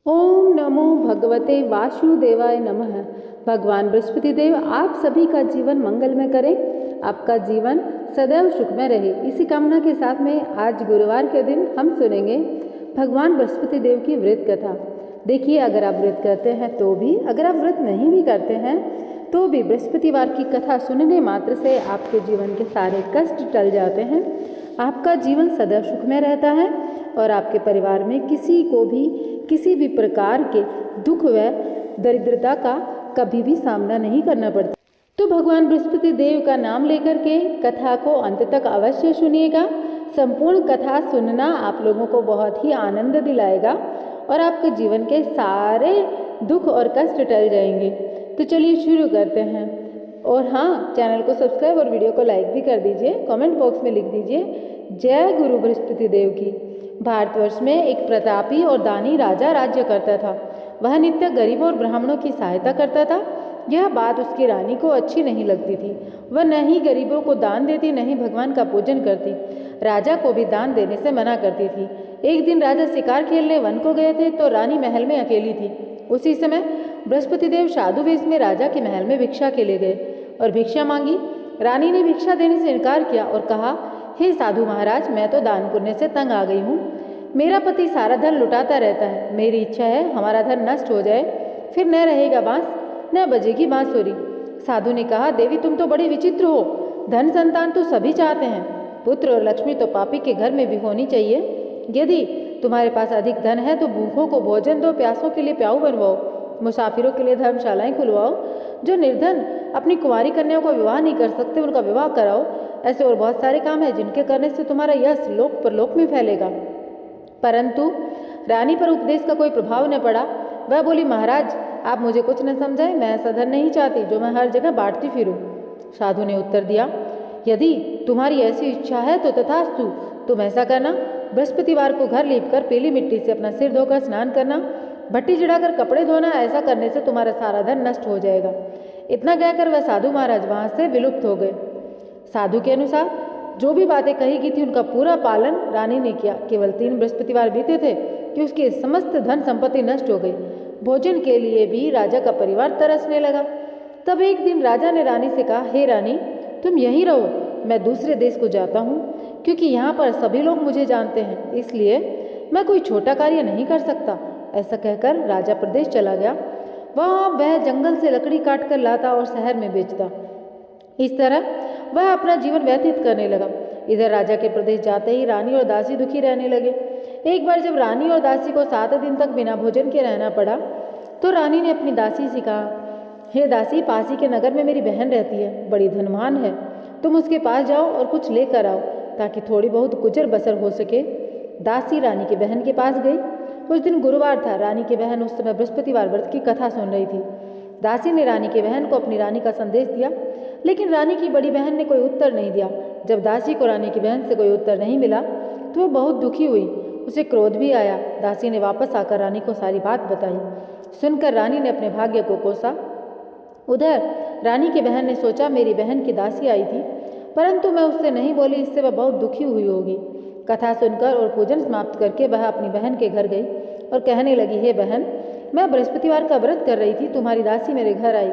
ओम नमो भगवते वासुदेवाय नमः। भगवान बृहस्पति देव आप सभी का जीवन मंगलमय करें, आपका जीवन सदैव सुखमय रहे। इसी कामना के साथ में आज गुरुवार के दिन हम सुनेंगे भगवान बृहस्पति देव की व्रत कथा। देखिए, अगर आप व्रत करते हैं तो भी, अगर आप व्रत नहीं भी करते हैं तो भी बृहस्पतिवार की कथा सुनने मात्र से आपके जीवन के सारे कष्ट टल जाते हैं, आपका जीवन सदैव सुखमय रहता है और आपके परिवार में किसी को भी किसी भी प्रकार के दुख व दरिद्रता का कभी भी सामना नहीं करना पड़ता। तो भगवान बृहस्पति देव का नाम लेकर के कथा को अंत तक अवश्य सुनिएगा। संपूर्ण कथा सुनना आप लोगों को बहुत ही आनंद दिलाएगा और आपके जीवन के सारे दुख और कष्ट टल जाएंगे। तो चलिए शुरू करते हैं। और हाँ, चैनल को सब्सक्राइब और वीडियो को लाइक भी कर दीजिए। कमेंट बॉक्स में लिख दीजिए जय गुरु बृहस्पति देव की। भारतवर्ष में एक प्रतापी और दानी राजा राज्य करता था। वह नित्य गरीबों और ब्राह्मणों की सहायता करता था। यह बात उसकी रानी को अच्छी नहीं लगती थी। वह न ही गरीबों को दान देती, न ही भगवान का पूजन करती। राजा को भी दान देने से मना करती थी। एक दिन राजा शिकार खेलने वन को गए थे तो रानी महल में अकेली थी। उसी समय बृहस्पति देव साधु वेश में राजा के महल में भिक्षा के लिए गए और भिक्षा मांगी। रानी ने भिक्षा देने से इनकार किया और कहा, हे साधु महाराज, मैं तो दान पुण्य से तंग आ गई हूँ। मेरा पति सारा धन लुटाता रहता है। मेरी इच्छा है हमारा धन नष्ट हो जाए, फिर न रहेगा बांस, न बजेगी बांसुरी। साधु ने कहा, देवी तुम तो बड़ी विचित्र हो। धन संतान तो सभी चाहते हैं, पुत्र और लक्ष्मी तो पापी के घर में भी होनी चाहिए। यदि तुम्हारे पास अधिक धन है तो भूखों को भोजन दो, प्यासों के लिए प्याऊ बनवाओ, मुसाफिरों के लिए धर्मशालाएं खुलवाओ। जो निर्धन अपनी कुंवारी कन्याओं का विवाह नहीं कर सकते उनका विवाह कराओ। ऐसे और बहुत सारे काम हैं जिनके करने से तुम्हारा यश लोक परलोक में फैलेगा। परंतु रानी पर उपदेश का कोई प्रभाव न पड़ा। वह बोली, महाराज आप मुझे कुछ न समझाएं, मैं ऐसा धन नहीं चाहती जो मैं हर जगह बांटती फिरूं। साधु ने उत्तर दिया, यदि तुम्हारी ऐसी इच्छा है तो तथास्तु, तुम ऐसा करना, बृहस्पतिवार को घर लीपकर पीली मिट्टी से अपना सिर धोकर स्नान करना, भट्टी चढ़ाकर कपड़े धोना। ऐसा करने से तुम्हारा सारा धन नष्ट हो जाएगा। इतना कहकर वह साधु महाराज वहां से विलुप्त हो गए। साधु के अनुसार जो भी बातें कही गई थी उनका पूरा पालन रानी ने किया। केवल 3 बृहस्पतिवार बीते थे कि उसकी समस्त धन संपत्ति नष्ट हो गई। भोजन के लिए भी राजा का परिवार तरसने लगा। तब एक दिन राजा ने रानी से कहा, हे रानी, तुम यहीं रहो, मैं दूसरे देश को जाता हूँ, क्योंकि यहाँ पर सभी लोग मुझे जानते हैं, इसलिए मैं कोई छोटा कार्य नहीं कर सकता। ऐसा कहकर राजा प्रदेश चला गया। वह जंगल से लकड़ी काट कर लाता और शहर में बेचता। इस तरह वह अपना जीवन व्यतीत करने लगा। इधर राजा के प्रदेश जाते ही रानी और दासी दुखी रहने लगे। एक बार जब रानी और दासी को 7 दिन तक बिना भोजन के रहना पड़ा तो रानी ने अपनी दासी से कहा, हे दासी, पास ही के नगर में मेरी बहन रहती है, बड़ी धनवान है। तुम उसके पास जाओ और कुछ लेकर आओ ताकि थोड़ी बहुत गुजर बसर हो सके। दासी रानी की बहन के पास गई। उस दिन गुरुवार था। रानी की बहन उस समय बृहस्पतिवार व्रत की कथा सुन रही थी। दासी ने रानी की बहन को अपनी रानी का संदेश दिया, लेकिन रानी की बड़ी बहन ने कोई उत्तर नहीं दिया। जब दासी को रानी की बहन से कोई उत्तर नहीं मिला तो वह बहुत दुखी हुई। उसे क्रोध भी आया। दासी ने वापस आकर रानी को सारी बात बताई। सुनकर रानी ने अपने भाग्य को कोसा। उधर रानी की बहन ने सोचा, मेरी बहन की दासी आई थी, परंतु मैं उससे नहीं बोली, इससे वह बहुत दुखी हुई होगी। कथा सुनकर और पूजन समाप्त करके वह अपनी बहन के घर गई और कहने लगी, हे बहन, मैं बृहस्पतिवार का व्रत कर रही थी, तुम्हारी दासी मेरे घर आई,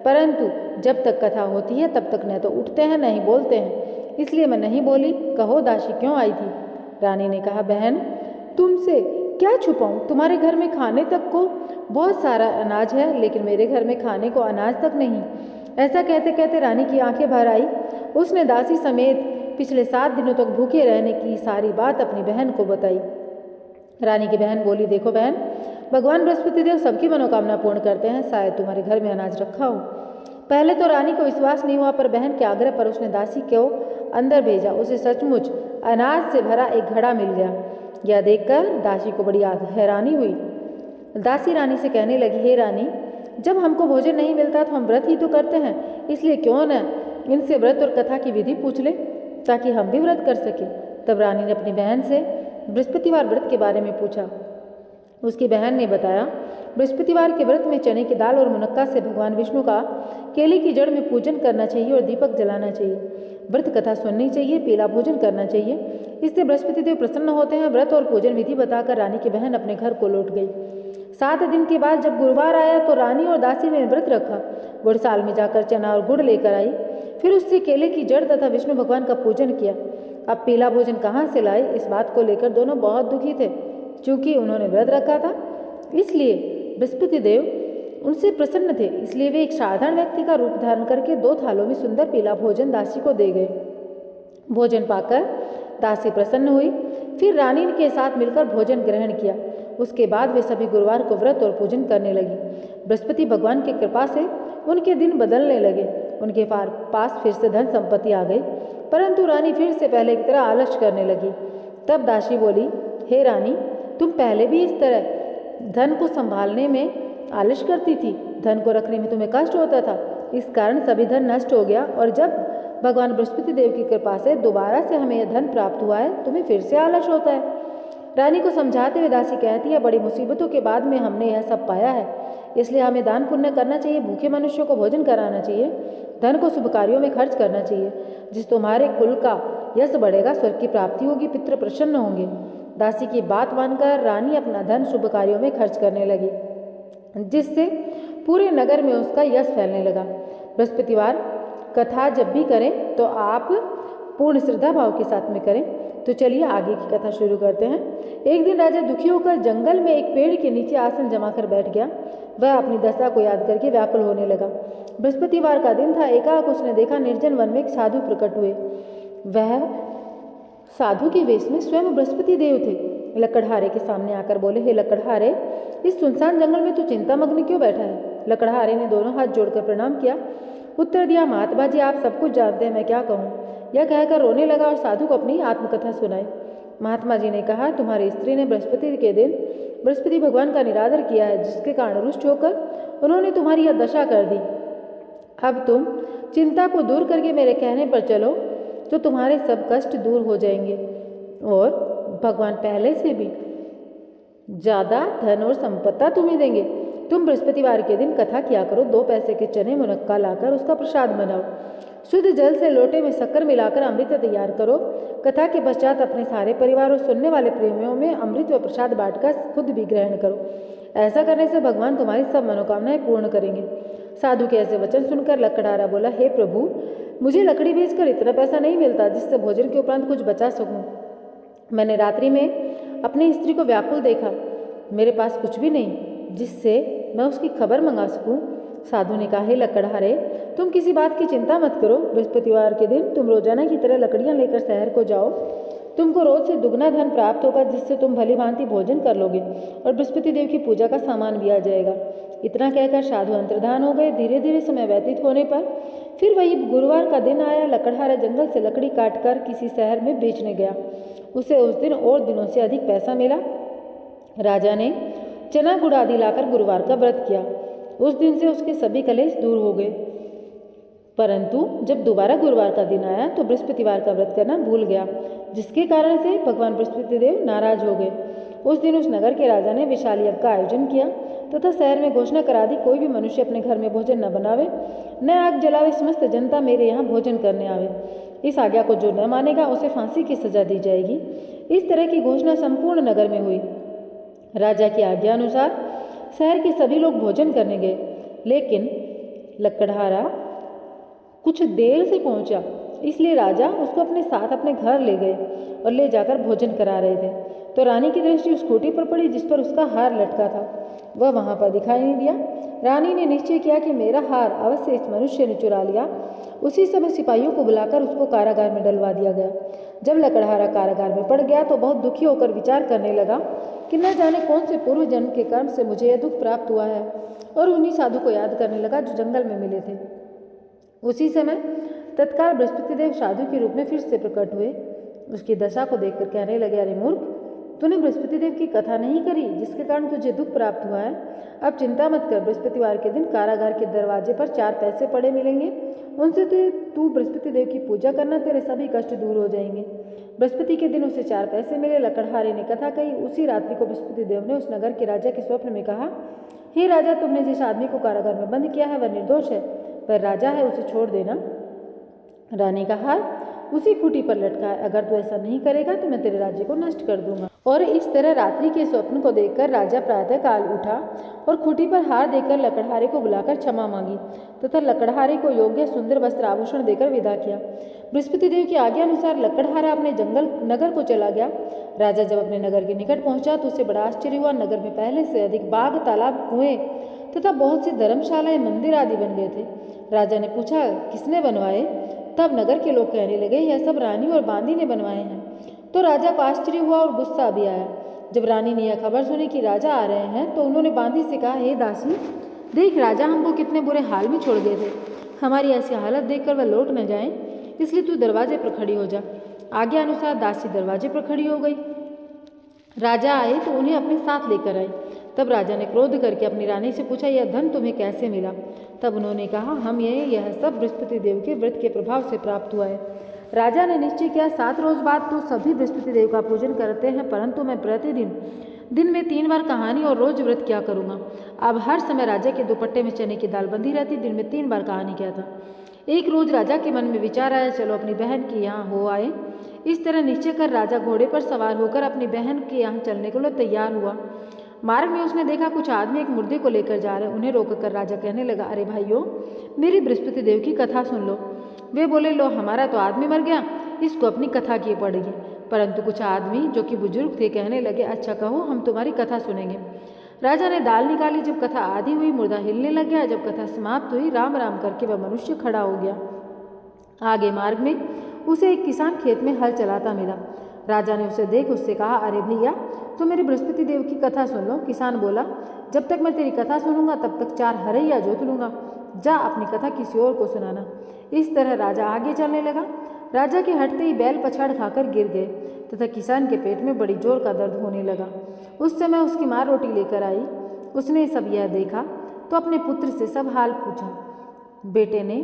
परंतु जब तक कथा होती है तब तक न तो उठते हैं न ही बोलते हैं, इसलिए मैं नहीं बोली। कहो दासी क्यों आई थी? रानी ने कहा, बहन तुमसे क्या छुपाऊं, तुम्हारे घर में खाने तक को बहुत सारा अनाज है, लेकिन मेरे घर में खाने को अनाज तक नहीं। ऐसा कहते कहते रानी की आंखें भर आई। उसने दासी समेत पिछले 7 दिनों तक भूखे रहने की सारी बात अपनी बहन को बताई। रानी की बहन बोली, देखो बहन, भगवान बृहस्पति देव सबकी मनोकामना पूर्ण करते हैं, शायद तुम्हारे घर में अनाज रखा हो। पहले तो रानी को विश्वास नहीं हुआ, पर बहन के आग्रह पर उसने दासी को अंदर भेजा। उसे सचमुच अनाज से भरा एक घड़ा मिल गया। यह देखकर दासी को बड़ी हैरानी हुई। दासी रानी से कहने लगी, हे रानी, जब हमको भोजन नहीं मिलता तो हम व्रत ही तो करते हैं, इसलिए क्यों न इनसे व्रत और कथा की विधि पूछ ले ताकि हम भी व्रत कर सके। तब रानी ने अपनी बहन से बृहस्पतिवार व्रत के बारे में पूछा। उसकी बहन ने बताया, बृहस्पतिवार के व्रत में चने की दाल और मुनक्का से भगवान विष्णु का केले की जड़ में पूजन करना चाहिए और दीपक जलाना चाहिए। व्रत कथा सुननी चाहिए, पीला भोजन करना चाहिए, इससे बृहस्पति देव प्रसन्न होते हैं। व्रत और पूजन विधि बताकर रानी की बहन अपने घर को लौट गई। 7 दिन के बाद जब गुरुवार आया तो रानी और दासी ने व्रत रखा। गुड़साल में जाकर चना और गुड़ लेकर आई। फिर उससे केले की जड़ तथा विष्णु भगवान का पूजन किया। अब पीला भोजन कहाँ से लाए, इस बात को लेकर दोनों बहुत दुखी थे। चूंकि उन्होंने व्रत रखा था इसलिए बृहस्पति देव उनसे प्रसन्न थे, इसलिए वे एक साधारण व्यक्ति का रूप धारण करके 2 थालों में सुंदर पीला भोजन दासी को दे गए। भोजन पाकर दासी प्रसन्न हुई। फिर रानी के साथ मिलकर भोजन ग्रहण किया। उसके बाद वे सभी गुरुवार को व्रत और पूजन करने लगी। बृहस्पति भगवान की कृपा से उनके दिन बदलने लगे। उनके पास फिर से धन संपत्ति आ गई, परंतु रानी फिर से पहले की तरह आलस करने लगी। तब दासी बोली, हे रानी, तुम पहले भी इस तरह धन को संभालने में आलस करती थी। धन को रखने में तुम्हें कष्ट होता था, इस कारण सभी धन नष्ट हो गया और जब भगवान बृहस्पति देव की कृपा से दोबारा से हमें यह धन प्राप्त हुआ है, तुम्हें फिर से आलस होता है। रानी को समझाते हुए दासी कहती है, बड़ी मुसीबतों के बाद में हमने यह सब पाया है, इसलिए हमें दान पुण्य करना चाहिए, भूखे मनुष्यों को भोजन कराना चाहिए, धन को शुभ कार्यों में खर्च करना चाहिए, जिस तुम्हारे कुल का यश बढ़ेगा, स्वर्ग की प्राप्ति होगी, पितृ प्रसन्न होंगे। दासी की बात मानकर रानी अपना धन शुभ कार्यों में खर्च करने लगी, जिससे पूरे नगर में उसका यश फैलने लगा। बृहस्पतिवार कथा जब भी करें तो आप पूर्ण श्रद्धा भाव के साथ में करें। तो चलिए आगे की कथा शुरू करते हैं। एक दिन राजा दुखी होकर जंगल में एक पेड़ के नीचे आसन जमाकर बैठ गया। वह अपनी दशा को याद करके व्याकुल होने लगा। बृहस्पतिवार का दिन था। एकाएक उसने देखा निर्जन वन में एक साधु प्रकट हुए। वह साधु के वेश में स्वयं बृहस्पति देव थे। लकड़हारे के सामने आकर बोले, हे लकड़हारे, इस सुनसान जंगल में तू चिंतामग्न क्यों बैठा है? लकड़हारे ने दोनों हाथ जोड़कर प्रणाम किया। उत्तर दिया, महात्मा जी, आप सब कुछ जानते हैं, मैं क्या कहूँ। यह कहकर रोने लगा और साधु को अपनी आत्मकथा सुनाई। महात्मा जी ने कहा, तुम्हारी स्त्री ने बृहस्पति के दिन बृहस्पति भगवान का निरादर किया है, जिसके कारण रुष्ट होकर उन्होंने तुम्हारी यह दशा कर दी। अब तुम चिंता को दूर करके मेरे कहने पर चलो तो तुम्हारे सब कष्ट दूर हो जाएंगे और भगवान पहले से भी ज़्यादा धन और संपत्ति तुम्हें देंगे। तुम बृहस्पतिवार के दिन कथा किया करो। 2 पैसे के चने मुनक्का लाकर उसका प्रसाद बनाओ। शुद्ध जल से लोटे में शक्कर मिलाकर अमृत तैयार करो। कथा के पश्चात अपने सारे परिवार और सुनने वाले प्रेमियों में अमृत व प्रसाद बांटकर खुद भी ग्रहण करो। ऐसा करने से भगवान तुम्हारी सब मनोकामनाएं पूर्ण करेंगे। साधु के ऐसे वचन सुनकर लकड़हारा बोला, हे प्रभु, मुझे लकड़ी बेचकर इतना पैसा नहीं मिलता जिससे भोजन के उपरांत कुछ बचा सकूं। मैंने रात्रि में अपनी स्त्री को व्याकुल देखा। मेरे पास कुछ भी नहीं जिससे मैं उसकी खबर मंगा सकूं। साधु ने कहा, हे लकड़हारे, तुम किसी बात की चिंता मत करो। बृहस्पतिवार के दिन तुम रोजाना की तरह लकड़ियां लेकर शहर को जाओ। तुमको रोज से दुगना धन प्राप्त होगा, जिससे तुम भली भांति भोजन कर लोगे और बृहस्पति देव की पूजा का सामान भी आ जाएगा। इतना कहकर साधु अंतर्धान हो गए। धीरे धीरे समय व्यतीत होने पर फिर वही गुरुवार का दिन आया। लकड़हारा जंगल से लकड़ी काटकर किसी शहर में बेचने गया। उसे उस दिन और दिनों से अधिक पैसा मिला। राजा ने चना गुड़ आदि लाकर गुरुवार का व्रत किया। उस दिन से उसके सभी कलेश दूर हो गए। परंतु जब दोबारा गुरुवार का दिन आया तो बृहस्पतिवार का व्रत करना भूल गया, जिसके कारण से भगवान बृहस्पति देव नाराज हो गए। उस दिन उस नगर के राजा ने विशाल यज्ञ का आयोजन किया तथा शहर में घोषणा करा दी, कोई भी मनुष्य अपने घर में भोजन न बनावे, न आग जलावे, समस्त जनता मेरे यहाँ भोजन करने आवे। इस आज्ञा को जो न मानेगा उसे फांसी की सजा दी जाएगी। इस तरह की घोषणा संपूर्ण नगर में हुई। राजा की आज्ञा अनुसार शहर के सभी लोग भोजन करने गए, लेकिन लकड़हारा कुछ देर से पहुंचा, इसलिए राजा उसको अपने साथ अपने घर ले गए और ले जाकर भोजन करा रहे थे। तो रानी की दृष्टि उस खूंटी पर पड़ी जिस पर उसका हार लटका था। वह वहां पर दिखाई नहीं दिया। रानी ने निश्चय किया कि मेरा हार अवश्य इस मनुष्य ने चुरा लिया। उसी समय सिपाहियों को बुलाकर उसको कारागार में डलवा दिया गया। जब लकड़हारा कारागार में पड़ गया तो बहुत दुखी होकर विचार करने लगा कि न जाने कौन से पूर्व जन्म के कर्म से मुझे यह दुख प्राप्त हुआ है, और उन्हीं साधु को याद करने लगा जो जंगल में मिले थे। उसी समय तत्काल बृहस्पति देव साधु के रूप में फिर से प्रकट हुए। उसकी दशा को देखकर कहने लगे, अरे मूर्ख, तूने बृहस्पति देव की कथा नहीं करी, जिसके कारण तुझे दुख प्राप्त हुआ है। अब चिंता मत कर, बृहस्पतिवार के दिन कारागार के दरवाजे पर 4 पैसे पड़े मिलेंगे, उनसे तू बृहस्पति देव की पूजा करना, तेरे सभी कष्ट दूर हो जाएंगे। बृहस्पति के दिन उसे 4 पैसे मिले। लकड़हारे ने कथा कही। उसी रात्रि को बृहस्पति देव ने उस नगर के राजा के स्वप्न में कहा, हे राजा, तुमने जिस आदमी को कारागार में बंद किया है वह निर्दोष है, पर राजा है, उसे छोड़ देना। रानी का हार उसी खूंटी पर लटका है। अगर तू ऐसा नहीं करेगा तो मैं तेरे राज्य को नष्ट कर दूंगा और इस तरह रात्रि के स्वप्न को देखकर राजा प्रातःकाल उठा और खूंटी पर हार देकर लकड़हारे को बुलाकर क्षमा मांगी तथा लकड़हारे को योग्य सुंदर वस्त्र आभूषण देकर विदा किया। बृहस्पति देव की आज्ञा अनुसार लकड़हारा अपने नगर को चला गया। राजा जब अपने नगर के निकट पहुंचा तो उसे बड़ा आश्चर्य हुआ। नगर में पहले से अधिक बाग, तालाब, कुएं तथा बहुत सी धर्मशालाएं, मंदिर आदि बन गए थे। राजा ने पूछा, किसने बनवाए? तब नगर के लोग कहने लगे, यह सब रानी और बांदी ने बनवाए हैं। तो राजा को आश्चर्य हुआ और गुस्सा भी आया। जब रानी ने यह खबर सुनी कि राजा आ रहे हैं तो उन्होंने बांदी से कहा, हे दासी, देख राजा हमको कितने बुरे हाल में छोड़ गए थे। हमारी ऐसी हालत देखकर वह लौट न जाएं, इसलिए तू दरवाजे पर खड़ी हो जा। आज्ञा अनुसार दासी दरवाजे पर खड़ी हो गई। राजा आए तो उन्हें अपने साथ लेकर आई। तब राजा ने क्रोध करके अपनी रानी से पूछा, यह धन तुम्हें कैसे मिला? तब उन्होंने कहा, हम यह सब बृहस्पति देव के व्रत के प्रभाव से प्राप्त हुआ है। राजा ने निश्चय किया, 7 रोज बाद तो सभी बृहस्पति देव का पूजन करते हैं, परंतु मैं प्रतिदिन दिन में 3 बार कहानी और रोज व्रत क्या करूँगा। अब हर समय राजा के दुपट्टे में चने की दाल बंधी रहती, दिन में 3 बार कहानी क्या था। एक रोज राजा के मन में विचार आया, चलो अपनी बहन के यहाँ हो आए। इस तरह निश्चय कर राजा घोड़े पर सवार होकर अपनी बहन के यहाँ चलने के लिए तैयार हुआ। मार्ग में उसने देखा कुछ आदमी एक मुर्दे को लेकर जा रहे। उन्हें रोककर राजा कहने लगा, अरे भाइयों, मेरी बृहस्पति देव की कथा सुन लो। वे बोले, लो, हमारा तो आदमी मर गया, इसको अपनी कथा की पड़ेगी। परंतु कुछ आदमी जो कि बुजुर्ग थे कहने लगे, अच्छा कहो, हम तुम्हारी कथा सुनेंगे। राजा ने दाल निकाली। जब कथा आधी हुई, मुर्दा हिलने लग गया। जब कथा समाप्त हुई, राम राम करके वह मनुष्य खड़ा हो गया। आगे मार्ग में उसे एक किसान खेत में हल चलाता मिला। राजा ने उसे देख उससे कहा, अरे भैया, तो मेरे बृहस्पति देव की कथा सुन लो। किसान बोला, जब तक मैं तेरी कथा सुनूंगा तब तक 4 हरैया जोत लूंगा। जा अपनी कथा किसी और को सुनाना। इस तरह राजा आगे चलने लगा। राजा के हटते ही बैल पछाड़ खाकर गिर गए तथा किसान के पेट में बड़ी जोर का दर्द होने लगा। उस समय उसकी माँ रोटी लेकर आई। उसने सब यह देखा तो अपने पुत्र से सब हाल पूछा। बेटे ने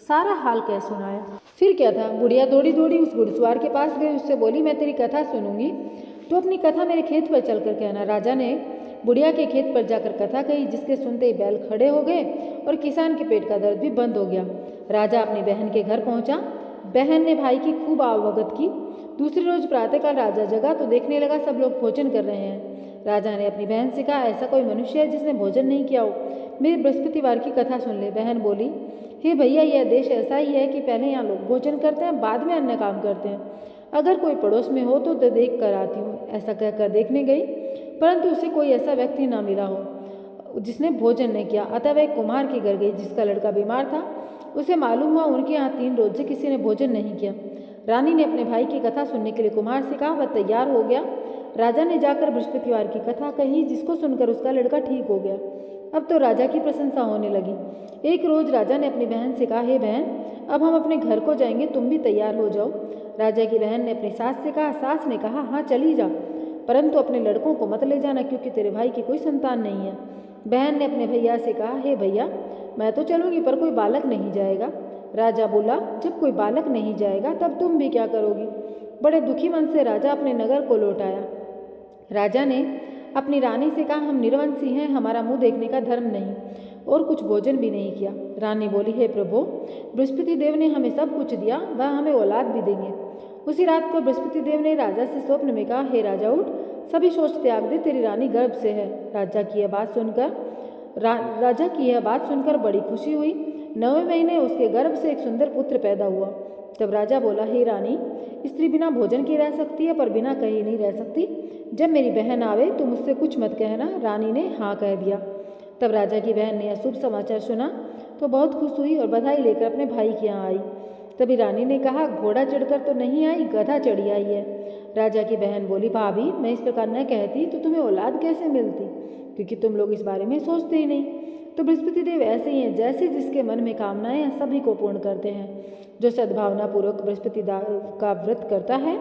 सारा हाल कह सुनाया। फिर क्या था, बुढ़िया दौड़ी दौड़ी उस घुड़सवार के पास गई। उससे बोली, मैं तेरी कथा सुनूंगी, तो अपनी कथा मेरे खेत पर चलकर कहना। राजा ने बुढ़िया के खेत पर जाकर कथा कही, जिसके सुनते ही बैल खड़े हो गए और किसान के पेट का दर्द भी बंद हो गया। राजा अपनी बहन के घर पहुंचा। बहन ने भाई की खूब आवभगत की। दूसरे रोज प्रातःकाल राजा जगा तो देखने लगा सब लोग भोजन कर रहे हैं। राजा ने अपनी बहन से कहा, ऐसा कोई मनुष्य है जिसने भोजन नहीं किया हो? मेरे बृहस्पतिवार की कथा सुन ले। बहन बोली, हे भैया, यह देश ऐसा ही है कि पहले यहाँ लोग भोजन करते हैं, बाद में अन्य काम करते हैं। अगर कोई पड़ोस में हो तो देख कर आती हूँ। ऐसा कहकर देखने गई, परंतु उसे कोई ऐसा व्यक्ति ना मिला हो जिसने भोजन नहीं किया। अतः वह एक कुम्हार के घर गई जिसका लड़का बीमार था। उसे मालूम हुआ उनके यहाँ 3 रोज से किसी ने भोजन नहीं किया। रानी ने अपने भाई की कथा सुनने के लिए कुम्हार से कहा। वह तैयार हो गया। राजा ने जाकर बृहस्पतिवार की कथा कही, जिसको सुनकर उसका लड़का ठीक हो गया। अब तो राजा की प्रशंसा होने लगी। एक रोज राजा ने अपनी बहन से कहा, हे बहन, अब हम अपने घर को जाएंगे, तुम भी तैयार हो जाओ। राजा की बहन ने अपनी सास से कहा। सास ने कहा, हाँ चली जा, परंतु अपने लड़कों को मत ले जाना, क्योंकि तेरे भाई की कोई संतान नहीं है। बहन ने अपने भैया से कहा, हे भैया, मैं तो चलूंगी, पर कोई बालक नहीं जाएगा। राजा बोला, जब कोई बालक नहीं जाएगा तब तुम भी क्या करोगी? बड़े दुखी मन से राजा अपने नगर को लौट आया। राजा ने अपनी रानी से कहा, हम निर्वंशी हैं, हमारा मुंह देखने का धर्म नहीं, और कुछ भोजन भी नहीं किया। रानी बोली, हे प्रभु, बृहस्पति देव ने हमें सब कुछ दिया, वह हमें औलाद भी देंगे। उसी रात को बृहस्पति देव ने राजा से स्वप्न में कहा, हे राजा, उठ, सभी सोच त्याग दे, तेरी रानी गर्भ से है। राजा की यह बात सुनकर बड़ी खुशी हुई। 9वें महीने उसके गर्भ से एक सुंदर पुत्र पैदा हुआ। तब राजा बोला, हे रानी, स्त्री बिना भोजन की रह सकती है, पर बिना कही नहीं रह सकती। जब मेरी बहन आवे तो मुझसे कुछ मत कहना। रानी ने हाँ कह दिया। तब राजा की बहन ने यह शुभ समाचार सुना तो बहुत खुश हुई और बधाई लेकर अपने भाई के यहाँ आई। तभी रानी ने कहा, घोड़ा चढ़कर तो नहीं आई, गधा चढ़ी आई है। राजा की बहन बोली, भाभी, मैं इस प्रकार न कहती तो तुम्हें औलाद कैसे मिलती, क्योंकि तुम लोग इस बारे में सोचते ही नहीं। तो बृहस्पति देव ऐसे ही हैं, जैसे जिसके मन में कामनाएं हैं सभी को पूर्ण करते हैं। जो सद्भावना पूर्वक बृहस्पति का व्रत करता है,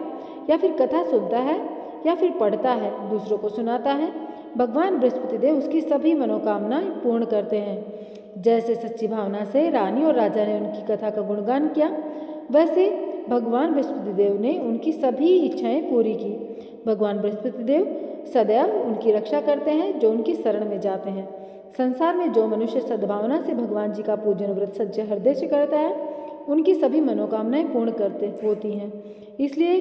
या फिर कथा सुनता है, या फिर पढ़ता है, दूसरों को सुनाता है, भगवान बृहस्पति देव उसकी सभी मनोकामनाएं पूर्ण करते हैं। जैसे सच्ची भावना से रानी और राजा ने उनकी कथा का गुणगान किया, वैसे भगवान बृहस्पति देव ने उनकी सभी इच्छाएं पूरी की। भगवान बृहस्पति देव सदैव उनकी रक्षा करते हैं जो उनकी शरण में जाते हैं। संसार में जो मनुष्य सद्भावना से भगवान जी का पूजन व्रत सच्चे हृदय से करता है, उनकी सभी मनोकामनाएं पूर्ण होती हैं। इसलिए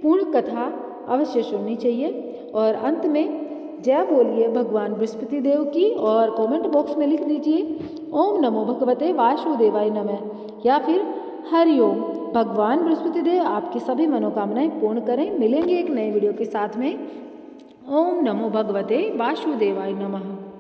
पूर्ण कथा अवश्य सुननी चाहिए। और अंत में जय बोलिए भगवान बृहस्पति देव की और कमेंट बॉक्स में लिख दीजिए ओम नमो भगवते वासुदेवाय नमः या फिर हरिओम। भगवान बृहस्पति देव आपकी सभी मनोकामनाएं पूर्ण करें। मिलेंगे एक नए वीडियो के साथ में। ओम नमो भगवते वासुदेवाय नमः।